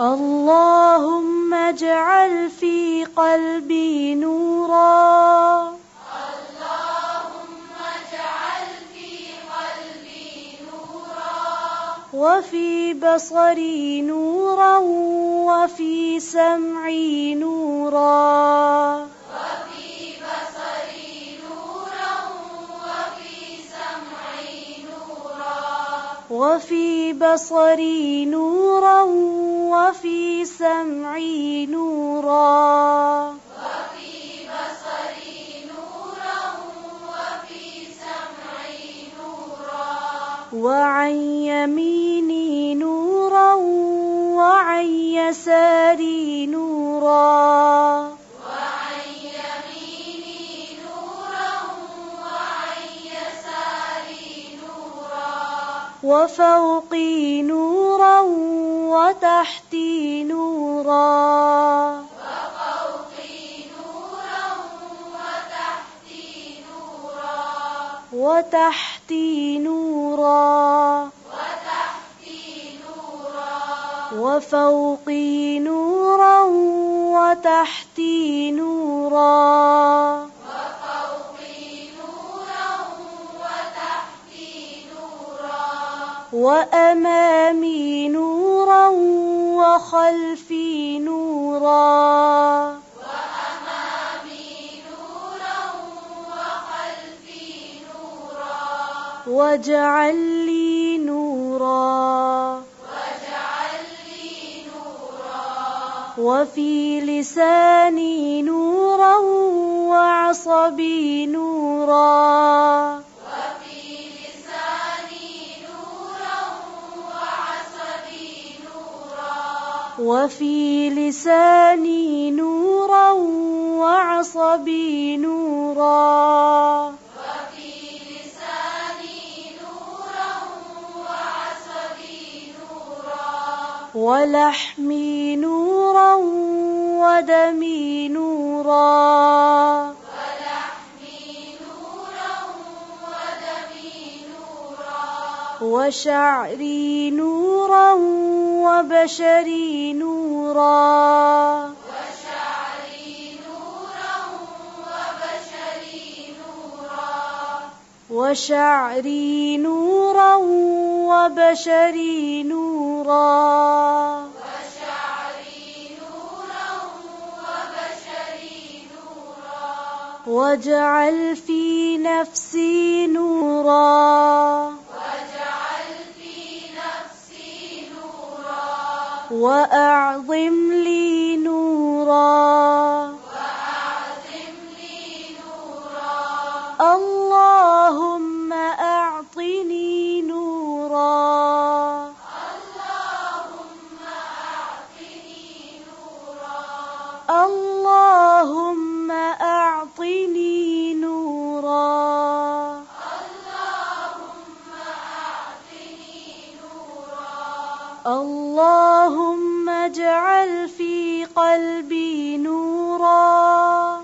اللهم اجعل في قلبي نورا وفي بصري نورا وفي سمعي نورا وفي بصري نورا وفي سمعي نورا وعن يميني نورا وعن يساري نورا وفوقي نورا وتحتي نورا وتحتي نورا وفوقي نورا وتحتي نورا وأمامي نورا وخلفي نورا واجعل لي نورا وفي لساني نورا وعصبي نورا وفي لساني نورا وعصبي نورا ولحمي نورا ودمي نورا وشعري نورا وبشري نورا وشعري نورا وبشري نورا واجعل في نفسي نورا وأعظم لي نورا اللهم أعطني نورا اللهم أعطني نورا اللهم اجعل في قلبي نورا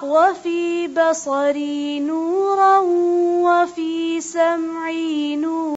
وفي بصري نورا وفي سمعي نورا